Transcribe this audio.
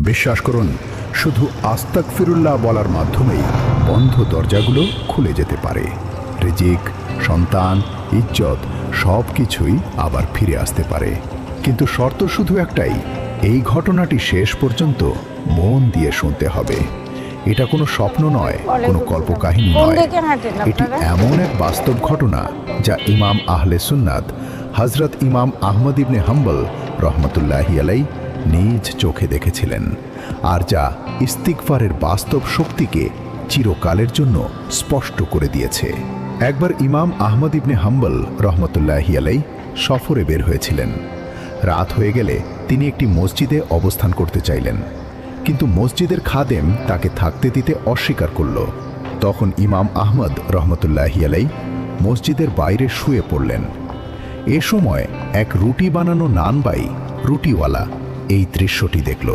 বিশ্বাস করুন, শুধু আস্তাগফিরুল্লাহ বলার মাধ্যমেই বন্ধ দরজাগুলো খুলে যেতে পারে। রিজিক, সন্তান, ইজ্জত সব কিছুই আবার ফিরে আসতে পারে। কিন্তু শর্ত শুধু একটাই, এই ঘটনাটি শেষ পর্যন্ত মন দিয়ে শুনতে হবে। এটা কোনো স্বপ্ন নয়, কোনো কল্পকাহিনী নয়। এটি এমন এক বাস্তব ঘটনা যা ইমাম আহলে সুন্নাত হযরত ইমাম আহমদ ইবনে হাম্বল রহমতুল্লাহি আলাই নিজ চোখে দেখেছিলেন, আর যা ইস্তিগফারের বাস্তব শক্তিকে চিরকালের জন্য স্পষ্ট করে দিয়েছে। একবার ইমাম আহমদ ইবনে হাম্বল রহমতুল্লাহি আলাই সফরে বের হয়েছিলেন। রাত হয়ে গেলে তিনি একটি মসজিদে অবস্থান করতে চাইলেন, কিন্তু মসজিদের খাদেম তাকে থাকতে দিতে অস্বীকার করল। তখন ইমাম আহমদ রহমতুল্লাহি আলাই মসজিদের বাইরে শুয়ে পড়লেন। এ সময় এক রুটি বানানো নানবাই রুটিওয়ালা এই দৃশ্যটি দেখল।